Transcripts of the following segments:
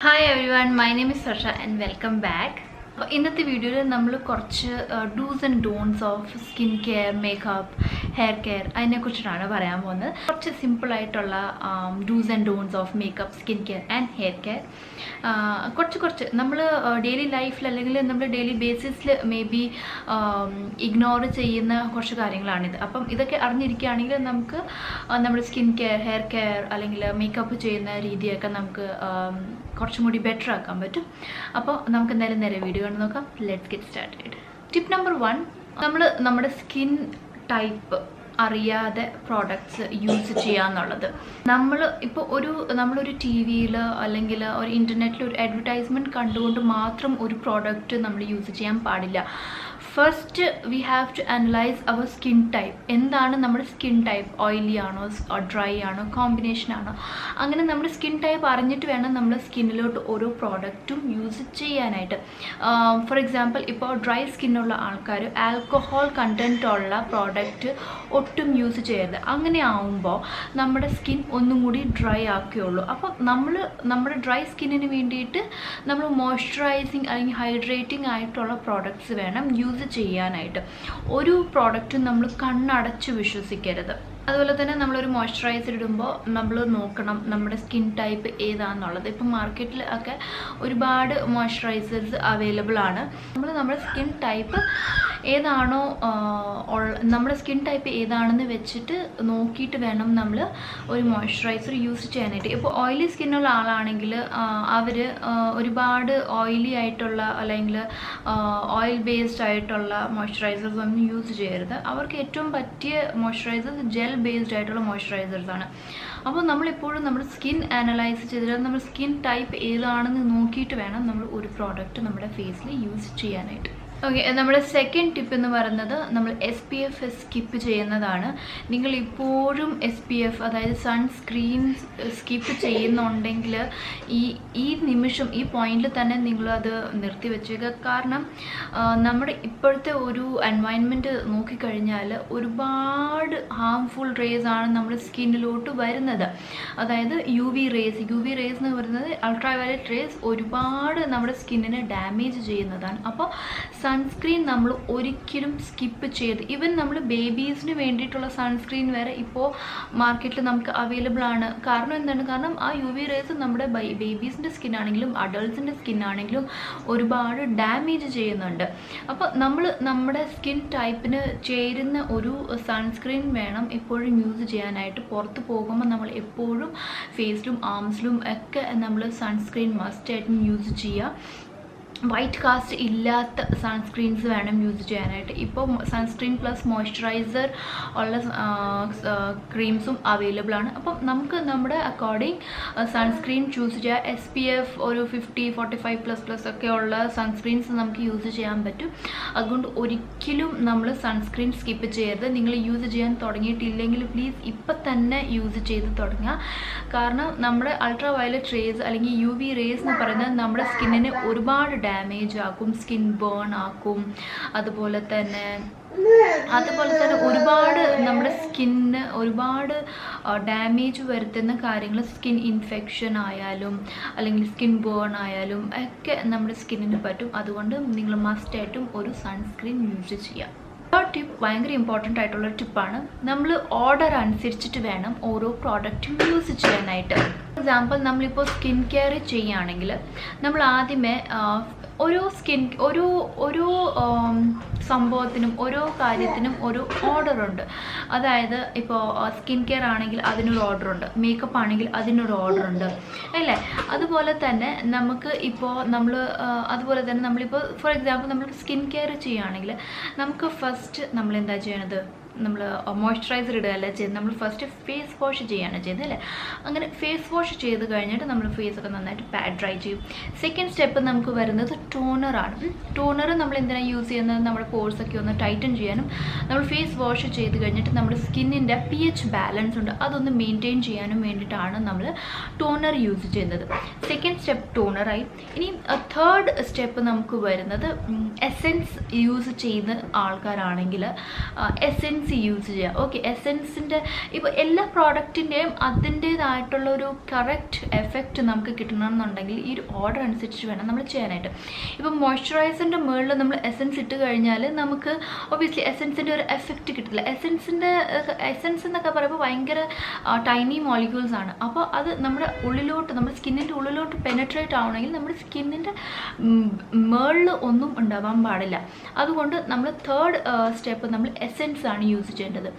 Hi everyone, my name is Harsha and welcome back. ഇന്നത്തെ വീഡിയോയിൽ നമ്മൾ കുറച്ച് dos and don'ts of skin care, makeup, hair care അതിനെക്കുറിച്ചിട്ടാണ് പറയാൻ പോകുന്നത്. കുറച്ച് സിമ്പിളായിട്ടുള്ള dos and don'ts of makeup, skin care and hair care. കുറച്ച് നമ്മൾ ഡെയിലി ലൈഫിൽ അല്ലെങ്കിൽ നമ്മൾ ഡെയിലി ബേസിസിൽ മേ ബി ഇഗ്നോർ ചെയ്യുന്ന കുറച്ച് കാര്യങ്ങളാണിത്. അപ്പം ഇതൊക്കെ അറിഞ്ഞിരിക്കുകയാണെങ്കിൽ നമുക്ക് നമ്മുടെ സ്കിൻ കെയർ, ഹെയർ കെയർ അല്ലെങ്കിൽ മേക്കപ്പ് ചെയ്യുന്ന രീതിയൊക്കെ നമുക്ക് കുറച്ചും കൂടി ബെറ്റർ ആക്കാൻ പറ്റും. അപ്പോൾ നമുക്ക് എന്തായാലും നേരെ വീഡിയോ കണ്ട് നോക്കാം. Let's get started. Tip number 1, നമ്മൾ നമ്മുടെ സ്കിൻ ടൈപ്പ് അറിയാതെ പ്രോഡക്ട്സ് യൂസ് ചെയ്യാന്നുള്ളത്. നമ്മളൊരു ടി വിയിൽ അല്ലെങ്കിൽ ഒരു ഇൻ്റർനെറ്റിൽ ഒരു അഡ്വർടൈസ്മെൻറ്റ് കണ്ടുകൊണ്ട് മാത്രം ഒരു പ്രോഡക്റ്റ് നമ്മൾ യൂസ് ചെയ്യാൻ പാടില്ല. First we have to analyse our skin type. എന്താണ് നമ്മുടെ സ്കിൻ ടൈപ്പ്? ഓയിലി ആണോ, ഡ്രൈ ആണോ, കോമ്പിനേഷൻ ആണോ? അങ്ങനെ നമ്മുടെ സ്കിൻ ടൈപ്പ് അറിഞ്ഞിട്ട് വേണം നമ്മുടെ സ്കിന്നിലോട്ട് ഓരോ പ്രോഡക്റ്റും യൂസ് ചെയ്യാനായിട്ട്. ഫോർ എക്സാമ്പിൾ, ഇപ്പോൾ ഡ്രൈ സ്കിന്നുള്ള ആൾക്കാർ ആൽക്കഹോൾ കണ്ടൻറ്റ് ഉള്ള പ്രോഡക്റ്റ് ഒട്ടും യൂസ് ചെയ്യരുത്. അങ്ങനെ ആവുമ്പോൾ നമ്മുടെ സ്കിൻ ഒന്നും കൂടി ഡ്രൈ ആക്കുകയുള്ളൂ. അപ്പം നമ്മുടെ ഡ്രൈ സ്കിന്നിന് വേണ്ടിയിട്ട് നമ്മൾ മോയ്സ്ചറൈസിങ് അല്ലെങ്കിൽ ഹൈഡ്രേറ്റിംഗ് ആയിട്ടുള്ള പ്രോഡക്ട്സ് വേണം യൂസ് ചെയ്യാനായിട്ട്. ഒരു പ്രോഡക്റ്റും നമ്മൾ കണ്ണടച്ച് വിശ്വസിക്കരുത്. അതുപോലെ തന്നെ നമ്മളൊരു മോയ്സ്ചറൈസർ ഇടുമ്പോൾ നമ്മൾ നോക്കണം നമ്മുടെ സ്കിൻ ടൈപ്പ് ഏതാണെന്നുള്ളത്. ഇപ്പം മാർക്കറ്റിൽ ഒക്കെ ഒരുപാട് മോയ്സ്ചറൈസേഴ്സ് അവൈലബിൾ ആണ്. നമ്മുടെ സ്കിൻ ടൈപ്പ് ഏതാണോ നമ്മുടെ സ്കിൻ ടൈപ്പ് ഏതാണെന്ന് വെച്ചിട്ട് നോക്കിയിട്ട് വേണം നമ്മൾ ഒരു മോയ്സ്ചറൈസർ യൂസ് ചെയ്യാനായിട്ട്. ഇപ്പോൾ ഓയിലി സ്കിന്നുള്ള ആളാണെങ്കിൽ അവർ ഒരുപാട് ഓയിലി ആയിട്ടുള്ള അല്ലെങ്കിൽ ഓയിൽ ബേസ്ഡ് ആയിട്ടുള്ള മോയ്സ്ചറൈസേഴ്സ് ഒന്നും യൂസ് ചെയ്യരുത്. അവർക്ക് ഏറ്റവും പറ്റിയ മോയ്സ്ചറൈസേഴ്സ് ജെൽ ബേസ്ഡ് ആയിട്ടുള്ള മോയ്സ്ചറൈസേഴ്സ് ആണ്. അപ്പോൾ നമ്മളെപ്പോഴും നമ്മുടെ സ്കിൻ അനലൈസ് ചെയ്തിട്ട് നമ്മുടെ സ്കിൻ ടൈപ്പ് ഏതാണെന്ന് നോക്കിയിട്ട് വേണം നമ്മൾ ഒരു പ്രോഡക്റ്റ് നമ്മുടെ ഫേസിൽ യൂസ് ചെയ്യാനായിട്ട്. ഓക്കെ, നമ്മുടെ സെക്കൻഡ് ടിപ്പ് എന്ന് പറയുന്നത് നമ്മൾ SPF സ്കിപ്പ് ചെയ്യുന്നതാണ്. നിങ്ങൾ ഇപ്പോഴും SPF അതായത് സൺസ്ക്രീൻ സ്കിപ്പ് ചെയ്യുന്നുണ്ടെങ്കിൽ ഈ നിമിഷം ഈ പോയിന്റിൽ തന്നെ നിങ്ങളത് നിർത്തി വെച്ചേക്കുക. കാരണം നമ്മുടെ ഇപ്പോഴത്തെ ഒരു എൻവയൺമെൻറ്റ് നോക്കിക്കഴിഞ്ഞാൽ ഒരുപാട് ഹാംഫുൾ റേസ് ആണ് നമ്മുടെ സ്കിന്നിലോട്ട് വരുന്നത്. അതായത് UV റേസ് എന്ന് പറയുന്നത് അൾട്രാവയലറ്റ് റേസ് ഒരുപാട് നമ്മുടെ സ്കിന്നിനെ ഡാമേജ് ചെയ്യുന്നതാണ്. അപ്പോൾ സൺസ്ക്രീൻ നമ്മൾ ഒരിക്കലും സ്കിപ്പ് ചെയ്ത്, ഈവൻ നമ്മൾ ബേബീസിന് വേണ്ടിയിട്ടുള്ള സൺസ്ക്രീൻ വരെ ഇപ്പോൾ മാർക്കറ്റിൽ നമുക്ക് അവൈലബിൾ ആണ്. കാരണം എന്താണ്? കാരണം ആ UV റേസ് നമ്മുടെ ബേബീസിൻ്റെ സ്കിന്നാണെങ്കിലും അഡൾട്ട്സിൻ്റെ സ്കിന്നാണെങ്കിലും ഒരുപാട് ഡാമേജ് ചെയ്യുന്നുണ്ട്. അപ്പോൾ നമ്മുടെ സ്കിൻ ടൈപ്പിന് ചേരുന്ന ഒരു സൺസ്ക്രീൻ വേണം എപ്പോഴും യൂസ് ചെയ്യാനായിട്ട്. പുറത്ത് പോകുമ്പോൾ നമ്മൾ എപ്പോഴും ഫേസിലും ആംസിലും ഒക്കെ നമ്മൾ സൺസ്ക്രീൻ മസ്റ്റായിട്ടും യൂസ് ചെയ്യുക. വൈറ്റ് കാസ്റ്റ് ഇല്ലാത്ത സൺസ്ക്രീൻസ് വേണം യൂസ് ചെയ്യാനായിട്ട്. ഇപ്പോൾ സൺസ്ക്രീൻ പ്ലസ് മോയ്സ്ചറൈസർ ഉള്ള ക്രീംസും അവൈലബിൾ ആണ്. അപ്പം നമുക്ക് നമ്മുടെ അക്കോർഡിംഗ് സൺസ്ക്രീൻ ചൂസ് ചെയ്യാം. SPF ഒരു 50, 45+ ഒക്കെ ഉള്ള സൺസ്ക്രീൻസ് നമുക്ക് യൂസ് ചെയ്യാൻ പറ്റും. അതുകൊണ്ട് ഒരിക്കലും നമ്മൾ സൺസ്ക്രീൻ സ്കിപ്പ് ചെയ്യരുത്. നിങ്ങൾ യൂസ് ചെയ്യാൻ തുടങ്ങിയിട്ടില്ലെങ്കിൽ പ്ലീസ് ഇപ്പം തന്നെ യൂസ് ചെയ്ത് തുടങ്ങുക. കാരണം നമ്മുടെ അൾട്രാ വയലറ്റ് റേസ് അല്ലെങ്കിൽ UV റേസ് എന്ന് പറയുന്നത് നമ്മുടെ സ്കിന്നിനെ ഒരുപാട് ഡാമേജ് ആക്കും, സ്കിൻ ബേൺ ആക്കും. അതുപോലെ തന്നെ ഒരുപാട് നമ്മുടെ സ്കിന്നിന് ഒരുപാട് ഡാമേജ് വരുത്തുന്ന കാര്യങ്ങൾ, സ്കിൻ ഇൻഫെക്ഷൻ ആയാലും അല്ലെങ്കിൽ സ്കിൻ ബേൺ ആയാലും ഒക്കെ നമ്മുടെ സ്കിന്നിന് പറ്റും. അതുകൊണ്ട് നിങ്ങൾ മസ്റ്റായിട്ടും ഒരു സൺസ്ക്രീൻ യൂസ് ചെയ്യുക. ടിപ്പ് ഭയങ്കര ഇമ്പോർട്ടൻ്റ് ആയിട്ടുള്ള ടിപ്പാണ്. നമ്മൾ ഓർഡർ അനുസരിച്ചിട്ട് വേണം ഓരോ പ്രോഡക്റ്റും യൂസ് ചെയ്യാനായിട്ട്. ഫോർ എക്സാമ്പിൾ, നമ്മളിപ്പോൾ സ്കിൻ കെയർ ചെയ്യുകയാണെങ്കിൽ നമ്മൾ ആദ്യമേ ഓരോ സംഭവത്തിനും ഓരോ കാര്യത്തിനും ഒരു ഓർഡർ ഉണ്ട്. അതായത് ഇപ്പോൾ സ്കിൻ കെയർ ആണെങ്കിൽ അതിനൊരു ഓർഡർ ഉണ്ട്, മേക്കപ്പ് ആണെങ്കിൽ അതിനൊരു ഓർഡർ ഉണ്ട്, അല്ലേ? അതുപോലെ തന്നെ നമ്മളിപ്പോൾ ഫോർ എക്സാമ്പിൾ നമ്മൾ സ്കിൻ കെയർ ചെയ്യുകയാണെങ്കിൽ നമുക്ക് ഫസ്റ്റ് നമ്മൾ എന്താ ചെയ്യണത്? നമ്മൾ മോയ്സ്ചറൈസർ ഇടുകയല്ല ചെയ്യുന്നത്, നമ്മൾ ഫസ്റ്റ് ഫേസ് വാഷ് ചെയ്യുകയാണ് ചെയ്യുന്നത്, അല്ലേ? അങ്ങനെ ഫേസ് വാഷ് ചെയ്ത് കഴിഞ്ഞിട്ട് നമ്മൾ ഫേസൊക്കെ നന്നായിട്ട് പാഡ് ഡ്രൈ ചെയ്യും. സെക്കൻഡ് സ്റ്റെപ്പ് നമുക്ക് വരുന്നത് ടോണറാണ്. ടോണർ നമ്മൾ എന്തിനാണ് യൂസ് ചെയ്യുന്നത്? നമ്മുടെ പോഴ്സൊക്കെ ഒന്ന് ടൈറ്റൻ ചെയ്യാനും, നമ്മൾ ഫേസ് വാഷ് ചെയ്ത് കഴിഞ്ഞിട്ട് നമ്മുടെ സ്കിന്നിൻ്റെ pH ബാലൻസ് ഉണ്ട് അതൊന്ന് മെയിൻറ്റെയിൻ ചെയ്യാനും വേണ്ടിയിട്ടാണ് നമ്മൾ ടോണർ യൂസ് ചെയ്യുന്നത്. സെക്കൻഡ് സ്റ്റെപ്പ് ടോണറായി. ഇനി തേർഡ് സ്റ്റെപ്പ് നമുക്ക് വരുന്നത് എസെൻസ് യൂസ് ചെയ്യുന്ന ആൾക്കാരാണെങ്കിൽ എസെൻസ് എസെൻസ് യൂസ് ചെയ്യുക. ഓക്കെ, എസെൻസിൻ്റെ ഇപ്പോൾ എല്ലാ പ്രോഡക്റ്റിൻ്റെയും അതിൻ്റേതായിട്ടുള്ള ഒരു കറക്റ്റ് എഫക്റ്റ് നമുക്ക് കിട്ടണമെന്നുണ്ടെങ്കിൽ ഈ ഒരു ഓർഡർ അനുസരിച്ച് വേണം നമ്മൾ ചെയ്യാനായിട്ട്. ഇപ്പോൾ മോയ്സ്ചറൈസറിൻ്റെ മുകളിൽ നമ്മൾ എസെൻസ് ഇട്ട് കഴിഞ്ഞാൽ നമുക്ക് ഒബ്വിയസ്ലി എസെൻസിൻ്റെ ഒരു എഫക്റ്റ് കിട്ടില്ല. എസെൻസ് എന്നൊക്കെ പറയുമ്പോൾ ഭയങ്കര ടൈനി മോളിക്യൂൾസ് ആണ്. അപ്പോൾ അത് നമ്മുടെ ഉള്ളിലോട്ട്, നമ്മുടെ സ്കിന്നിൻ്റെ ഉള്ളിലോട്ട് പെനട്രേറ്റ് ആവണമെങ്കിൽ നമ്മുടെ സ്കിന്നിൻ്റെ മുകളിൽ ഒന്നും ഉണ്ടാവാൻ പാടില്ല. അതുകൊണ്ട് നമ്മൾ തേർഡ് സ്റ്റെപ്പ് നമ്മൾ എസെൻസ് ആണ് യൂസ് ചെയ്യേണ്ടത്.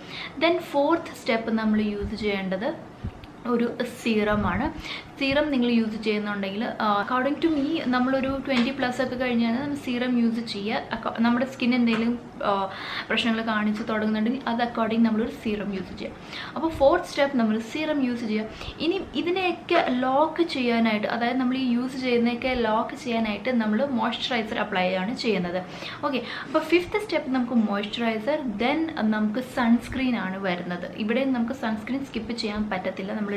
ദെൻ ഫോർത്ത് സ്റ്റെപ്പ് നമ്മൾ യൂസ് ചെയ്യേണ്ടത് ഒരു സീറമാണ്. സീറം നിങ്ങൾ യൂസ് ചെയ്യുന്നുണ്ടെങ്കിൽ അക്കോർഡിംഗ് ടു മീ നമ്മളൊരു 20+ ഒക്കെ കഴിഞ്ഞാൽ നമ്മൾ സീറം യൂസ് ചെയ്യുക. നമ്മുടെ സ്കിൻ എന്തെങ്കിലും പ്രശ്നങ്ങൾ കാണിച്ച് തുടങ്ങുന്നുണ്ടെങ്കിൽ അത് അക്കോർഡിംഗ് നമ്മളൊരു സീറം യൂസ് ചെയ്യുക. അപ്പോൾ ഫോർത്ത് സ്റ്റെപ്പ് നമ്മൾ സീറം യൂസ് ചെയ്യുക. ഇനി ഇതിനെയൊക്കെ ലോക്ക് ചെയ്യാനായിട്ട്, അതായത് നമ്മൾ ഈ യൂസ് ചെയ്യുന്നതൊക്കെ ലോക്ക് ചെയ്യാനായിട്ട് നമ്മൾ മോയ്സ്ചറൈസർ അപ്ലൈ ആണ് ചെയ്യുന്നത്. ഓക്കെ, അപ്പോൾ ഫിഫ്ത്ത് സ്റ്റെപ്പ് നമുക്ക് മോയ്സ്ചറൈസർ, ദെൻ നമുക്ക് സൺസ്ക്രീൻ ആണ് വരുന്നത്. ഇവിടെ നമുക്ക് സൺസ്ക്രീൻ സ്കിപ്പ് ചെയ്യാൻ പറ്റത്തില്ല. നമ്മൾ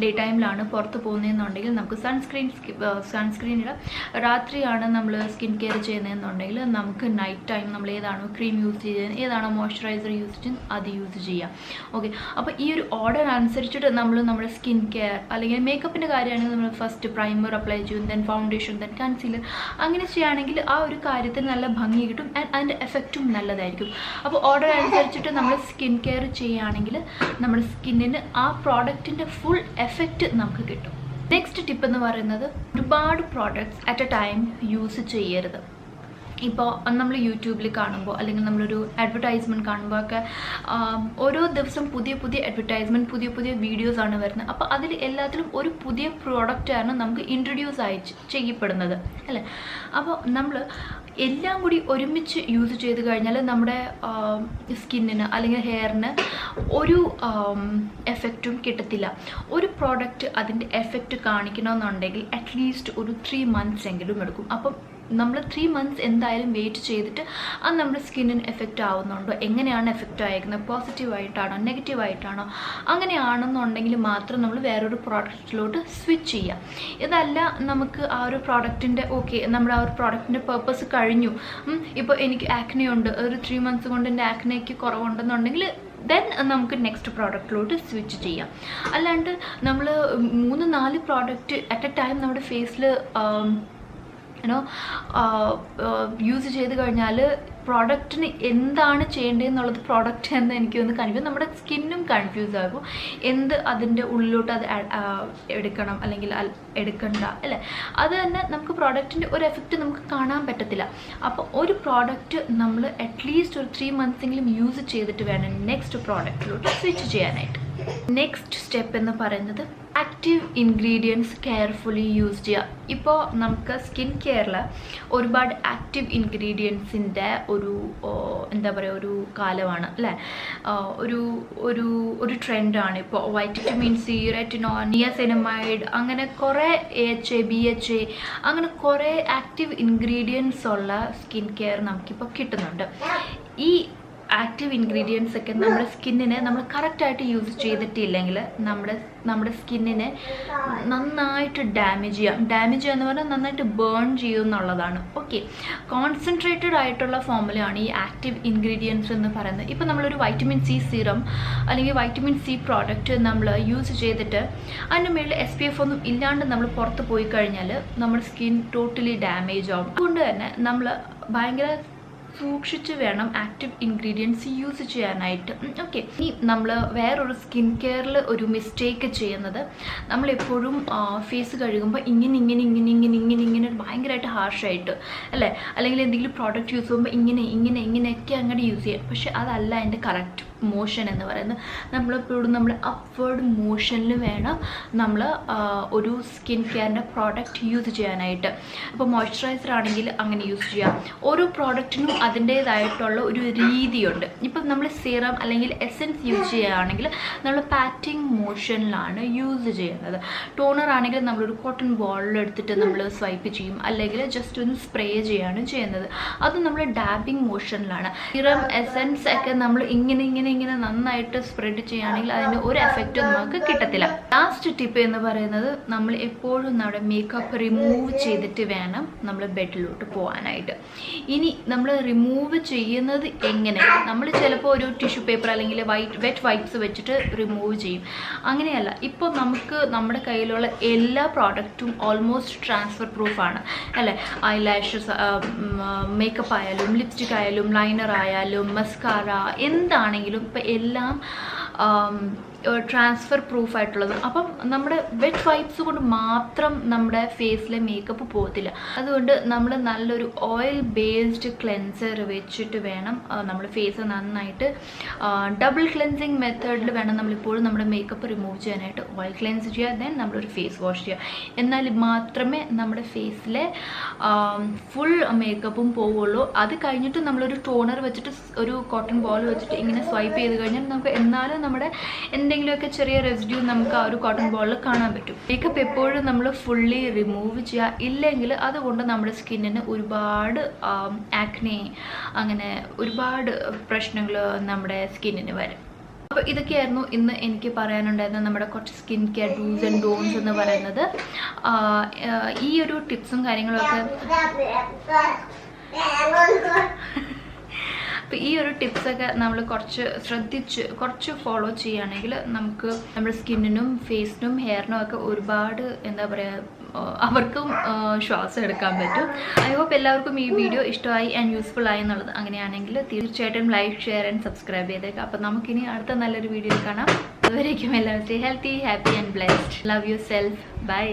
ഡേ ടൈമിലാണ് പുറത്ത് പോകുന്നതെന്നുണ്ടെങ്കിൽ നമുക്ക് സൺസ്ക്രീൻ ഇടാം. രാത്രിയാണ് നമ്മൾ സ്കിൻ കെയർ ചെയ്യുന്നതെന്നുണ്ടെങ്കിൽ നമുക്ക് നൈറ്റ് ടൈം നമ്മൾ ഏതാണോ ക്രീം യൂസ് ചെയ്യുന്നത്, ഏതാണോ മോയ്സ്ചറൈസർ യൂസ് ചെയ്യുന്നത് അത് യൂസ് ചെയ്യാം. ഓക്കെ, അപ്പോൾ ഈ ഒരു ഓർഡർ അനുസരിച്ചിട്ട് നമ്മൾ നമ്മുടെ സ്കിൻ കെയർ അല്ലെങ്കിൽ മേക്കപ്പിൻ്റെ കാര്യമാണെങ്കിൽ നമ്മൾ ഫസ്റ്റ് പ്രൈമർ അപ്ലൈ ചെയ്യും, ദെൻ ഫൗണ്ടേഷൻ, ദെൻ കൺസീലർ, അങ്ങനെ ചെയ്യുകയാണെങ്കിൽ ആ ഒരു കാര്യത്തിന് നല്ല ഭംഗി കിട്ടും ആൻഡ് അതിൻ്റെ എഫക്റ്റും നല്ലതായിരിക്കും. അപ്പോൾ ഓർഡർ അനുസരിച്ചിട്ട് നമ്മൾ സ്കിൻ കെയർ ചെയ്യുകയാണെങ്കിൽ നമ്മുടെ സ്കിന്നിന് ആ പ്രോഡക്റ്റിൻ്റെ ഫുൾ എഫക്റ്റ് നമുക്ക് കിട്ടും. നെക്സ്റ്റ് ടിപ്പ് എന്ന് പറയുന്നത് ഒരുപാട് products at A time use ചെയ്യരുത്. ഇപ്പോൾ നമ്മൾ യൂട്യൂബിൽ കാണുമ്പോൾ അല്ലെങ്കിൽ നമ്മളൊരു അഡ്വർടൈസ്മെൻറ്റ് കാണുമ്പോൾ ഒക്കെ ഓരോ ദിവസം പുതിയ അഡ്വർടൈസ്മെൻറ്റ്, പുതിയ വീഡിയോസാണ് വരുന്നത്. അപ്പോൾ അതിൽ എല്ലാത്തിലും ഒരു പുതിയ പ്രോഡക്റ്റാണ് നമുക്ക് ഇൻട്രൊഡ്യൂസ് ആയി ചെയ്യപ്പെടുന്നത് അല്ലേ. അപ്പോൾ നമ്മൾ എല്ലാം കൂടി ഒരുമിച്ച് യൂസ് ചെയ്ത് കഴിഞ്ഞാൽ നമ്മുടെ സ്കിന്നിന് അല്ലെങ്കിൽ ഹെയറിന് ഒരു എഫക്റ്റും കിട്ടത്തില്ല. ഒരു പ്രോഡക്റ്റ് അതിൻ്റെ എഫക്റ്റ് കാണിക്കണമെന്നുണ്ടെങ്കിൽ അറ്റ്ലീസ്റ്റ് ഒരു 3 months എങ്കിലും എടുക്കും. അപ്പം നമ്മൾ 3 months എന്തായാലും വെയിറ്റ് ചെയ്തിട്ട് അത് നമ്മുടെ സ്കിന്നിന് എഫക്റ്റ് ആവുന്നുണ്ടോ, എങ്ങനെയാണ് എഫക്റ്റ് ആയിരിക്കുന്നത്, പോസിറ്റീവായിട്ടാണോ നെഗറ്റീവായിട്ടാണോ, അങ്ങനെയാണെന്നുണ്ടെങ്കിൽ മാത്രം നമ്മൾ വേറൊരു പ്രോഡക്റ്റിലോട്ട് സ്വിച്ച് ചെയ്യാം. ഇതല്ല നമുക്ക് ആ ഒരു പ്രോഡക്റ്റിൻ്റെ നമ്മുടെ ആ ഒരു പ്രോഡക്റ്റിൻ്റെ പേർപ്പസ് കഴിഞ്ഞു, ഇപ്പോൾ എനിക്ക് ആക്നെയുണ്ട്, ഒരു 3 months കൊണ്ട് എൻ്റെ ആക്നെയ്ക്ക് കുറവുണ്ടെന്നുണ്ടെങ്കിൽ ദെൻ നമുക്ക് നെക്സ്റ്റ് പ്രോഡക്റ്റിലോട്ട് സ്വിച്ച് ചെയ്യാം. അല്ലാണ്ട് നമ്മൾ 3-4 പ്രോഡക്റ്റ് അറ്റ് എ ടൈം നമ്മുടെ ഫേസിൽ യൂസ് ചെയ്ത് കഴിഞ്ഞാൽ പ്രോഡക്റ്റിന് എന്താണ് ചെയ്യേണ്ടതെന്നുള്ളത് പ്രോഡക്റ്റ് എന്ന് എനിക്കൊന്ന് കൺഫ്യൂസ്, നമ്മുടെ സ്കിന്നും കൺഫ്യൂസ് ആകും. എന്ത് അതിൻ്റെ ഉള്ളിലോട്ട് അത് എടുക്കണം അല്ലെങ്കിൽ എടുക്കണ്ട അല്ലേ, അത് തന്നെ നമുക്ക് പ്രോഡക്റ്റിൻ്റെ ഒരു എഫക്റ്റ് നമുക്ക് കാണാൻ പറ്റത്തില്ല. അപ്പോൾ ഒരു പ്രോഡക്റ്റ് നമ്മൾ അറ്റ്ലീസ്റ്റ് ഒരു 3 months എങ്കിലും യൂസ് ചെയ്തിട്ട് വേണം നെക്സ്റ്റ് പ്രോഡക്റ്റിലോട്ട് സ്വിച്ച് ചെയ്യാനായിട്ട്. നെക്സ്റ്റ് സ്റ്റെപ്പ് എന്ന് പറയുന്നത് ആക്റ്റീവ് ഇൻഗ്രീഡിയൻസ് കെയർഫുള്ളി യൂസ് ചെയ്യുക. ഇപ്പോൾ നമുക്ക് സ്കിൻ കെയറിൽ ഒരുപാട് ആക്റ്റീവ് ഇൻഗ്രീഡിയൻസിൻ്റെ ഒരു എന്താ പറയുക ഒരു കാലമാണ് അല്ലേ, ഒരു ട്രെൻഡാണ് ഇപ്പോൾ. വൈറ്റമിൻ സി, റെറ്റിനോൾ, നിയാസിനമൈഡ്, അങ്ങനെ കുറേ AHA, BHA, അങ്ങനെ കുറേ ആക്റ്റീവ് ഇൻഗ്രീഡിയൻസ് ഉള്ള സ്കിൻ കെയർ നമുക്കിപ്പോൾ കിട്ടുന്നുണ്ട്. ഈ ആക്റ്റീവ് ഇൻഗ്രീഡിയൻസ് ഒക്കെ നമ്മുടെ സ്കിന്നിനെ നമ്മൾ കറക്റ്റായിട്ട് യൂസ് ചെയ്തിട്ടില്ലെങ്കിൽ നമ്മുടെ സ്കിന്നിനെ നന്നായിട്ട് ഡാമേജ് ചെയ്യാന്ന് പറഞ്ഞാൽ നന്നായിട്ട് ബേൺ ചെയ്യും എന്നുള്ളതാണ്. ഓക്കെ, കോൺസെൻട്രേറ്റഡ് ആയിട്ടുള്ള ഫോമുലയാണ് ഈ ആക്റ്റീവ് ഇൻഗ്രീഡിയൻസ് എന്ന് പറയുന്നത്. ഇപ്പോൾ നമ്മളൊരു വൈറ്റമിൻ സി സീറം അല്ലെങ്കിൽ വൈറ്റമിൻ സി പ്രോഡക്റ്റ് നമ്മൾ യൂസ് ചെയ്തിട്ട് അതിൻ്റെ മേളിൽ SPF ഒന്നും ഇല്ലാണ്ട് നമ്മൾ പുറത്ത് പോയി കഴിഞ്ഞാൽ നമ്മുടെ സ്കിൻ ടോട്ടലി ഡാമേജ് ആവും. അതുകൊണ്ട് തന്നെ നമ്മൾ ഭയങ്കര സൂക്ഷിച്ച് വേണം ആക്റ്റീവ് ഇൻഗ്രീഡിയൻസ് യൂസ് ചെയ്യാനായിട്ട്. ഓക്കെ, ഇനി നമ്മൾ വേറൊരു സ്കിൻ കെയറിൽ ഒരു മിസ്റ്റേക്ക് ചെയ്യുന്നത്, നമ്മളെപ്പോഴും ഫേസ് കഴുകുമ്പോൾ ഇങ്ങനെ ഭയങ്കരമായിട്ട് ഹാർഷായിട്ട് അല്ലേ, അല്ലെങ്കിൽ എന്തെങ്കിലും പ്രോഡക്റ്റ് യൂസ് ചെയ്യുമ്പോൾ ഇങ്ങനെയൊക്കെ അങ്ങോട്ട് യൂസ് ചെയ്യാം. പക്ഷെ അതല്ല അതിൻ്റെ കറക്റ്റ് മോഷൻ എന്ന് പറയുന്നത്. നമ്മളെപ്പോഴും നമ്മൾ അപ്വേർഡ് മോഷനിൽ വേണം നമ്മൾ ഒരു സ്കിൻ കെയറിൻ്റെ പ്രോഡക്റ്റ് യൂസ് ചെയ്യാനായിട്ട്. അപ്പോൾ മോയ്സ്ചറൈസർ ആണെങ്കിൽ അങ്ങനെ യൂസ് ചെയ്യാം. ഓരോ പ്രോഡക്റ്റിനും അതിൻ്റേതായിട്ടുള്ള ഒരു രീതിയുണ്ട്. ഇപ്പം നമ്മൾ സീറം അല്ലെങ്കിൽ എസെൻസ് യൂസ് ചെയ്യുകയാണെങ്കിൽ നമ്മൾ പാറ്റിംഗ് മോഷനിലാണ് യൂസ് ചെയ്യുന്നത്. ടോണർ ആണെങ്കിൽ നമ്മളൊരു കോട്ടൺ ബോളിലെടുത്തിട്ട് നമ്മൾ സ്വൈപ്പ് ചെയ്യും, അല്ലെങ്കിൽ ജസ്റ്റ് ഒന്ന് സ്പ്രേ ചെയ്യുകയാണ് ചെയ്യുന്നത്. അത് നമ്മൾ ഡാബിങ് മോഷനിലാണ്. സീറം എസെൻസ് ഒക്കെ നമ്മൾ ഇങ്ങനെ ഇങ്ങനെ നന്നായിട്ട് സ്പ്രെഡ് ചെയ്യുകയാണെങ്കിൽ അതിന് ഒരു എഫക്റ്റും നമുക്ക് കിട്ടത്തില്ല. ലാസ്റ്റ് ടിപ്പ് എന്ന് പറയുന്നത്, നമ്മൾ എപ്പോഴും നമ്മുടെ മേക്കപ്പ് റിമൂവ് ചെയ്തിട്ട് വേണം നമ്മൾ ബെഡിലോട്ട് പോകാനായിട്ട്. ഇനി നമ്മൾ റിമൂവ് ചെയ്യുന്നത് എങ്ങനെ? നമ്മൾ ചിലപ്പോൾ ഒരു ടിഷ്യൂ പേപ്പർ അല്ലെങ്കിൽ വെറ്റ് വൈപ്സ് വെച്ചിട്ട് റിമൂവ് ചെയ്യും. അങ്ങനെയല്ല, ഇപ്പോൾ നമുക്ക് നമ്മുടെ കയ്യിലുള്ള എല്ലാ പ്രോഡക്റ്റും ഓൾമോസ്റ്റ് ട്രാൻസ്ഫർ പ്രൂഫാണ് അല്ലേ? ഐലാഷസ്, മേക്കപ്പ് ആയാലും ലിപ്സ്റ്റിക് ആയാലും ലൈനർ ആയാലും മസ്കാര, എന്താണെങ്കിലും ഇപ്പം എല്ലാം ട്രാൻസ്ഫർ പ്രൂഫ് ആയിട്ടുള്ളത്. അപ്പം നമ്മുടെ വെറ്റ് വൈപ്സ് കൊണ്ട് മാത്രം നമ്മുടെ ഫേസിലെ മേക്കപ്പ് പോകത്തില്ല. അതുകൊണ്ട് നമ്മൾ നല്ലൊരു ഓയിൽ ബേസ്ഡ് ക്ലെൻസർ വെച്ചിട്ട് വേണം നമ്മുടെ ഫേസ് നന്നായിട്ട് ഡബിൾ ക്ലെൻസിങ് മെത്തേഡിൽ വേണം നമ്മളിപ്പോഴും നമ്മുടെ മേക്കപ്പ് റിമൂവ് ചെയ്യാനായിട്ട്. ഓയിൽ ക്ലെൻസ് ചെയ്യുക, ദെൻ നമ്മളൊരു ഫേസ് വാഷ് ചെയ്യുക. എന്നാൽ മാത്രമേ നമ്മുടെ ഫേസിലെ ഫുൾ മേക്കപ്പും പോവുള്ളൂ. അത് കഴിഞ്ഞിട്ട് നമ്മളൊരു ടോണർ വെച്ചിട്ട് ഒരു കോട്ടൺ ബോൾ വെച്ചിട്ട് ഇങ്ങനെ സ്വൈപ്പ് ചെയ്ത് കഴിഞ്ഞാൽ നമുക്ക് എന്നാലും നമ്മുടെ എന്തെങ്കിലുമൊക്കെ ചെറിയ റെസിഡ്യൂ നമുക്ക് ആ ഒരു കോട്ടൺ ബോളിൽ കാണാൻ പറ്റും. മേക്കപ്പ് എപ്പോഴും നമ്മൾ ഫുള്ളി റിമൂവ് ചെയ്യുക. ഇല്ലെങ്കിൽ അതുകൊണ്ട് നമ്മുടെ സ്കിന്നിന് ഒരുപാട് ആക്നെ, അങ്ങനെ ഒരുപാട് പ്രശ്നങ്ങൾ നമ്മുടെ സ്കിന്നിന് വരും. അപ്പോൾ ഇതൊക്കെയായിരുന്നു ഇന്ന് എനിക്ക് പറയാനുണ്ടായിരുന്നത്, നമ്മുടെ കുറച്ച് skin care dos and dawns എന്ന് പറയുന്നത്. ഈ ഒരു ടിപ്സും കാര്യങ്ങളൊക്കെ അപ്പോൾ ഈ ഒരു ടിപ്സൊക്കെ നമ്മൾ കുറച്ച് ശ്രദ്ധിച്ച് കുറച്ച് ഫോളോ ചെയ്യുകയാണെങ്കിൽ നമുക്ക് നമ്മുടെ സ്കിന്നിനും ഫേസിനും ഹെയറിനും ഒക്കെ ഒരുപാട് എന്താ പറയുക, അവർക്കും ശ്വാസം എടുക്കാൻ പറ്റും. ഐ ഹോപ്പ് എല്ലാവർക്കും ഈ വീഡിയോ ഇഷ്ടമായി ആൻഡ് യൂസ്ഫുൾ ആയി എന്നുള്ളത്. അങ്ങനെയാണെങ്കിൽ തീർച്ചയായിട്ടും ലൈക്ക്, ഷെയർ ആൻഡ് സബ്സ്ക്രൈബ് ചെയ്തേക്കാം. അപ്പോൾ നമുക്കിനി അടുത്ത നല്ലൊരു വീഡിയോയിൽ കാണാം. അതുവരേക്കും എല്ലാവരും stay healthy, happy and blessed. Love yourself. By.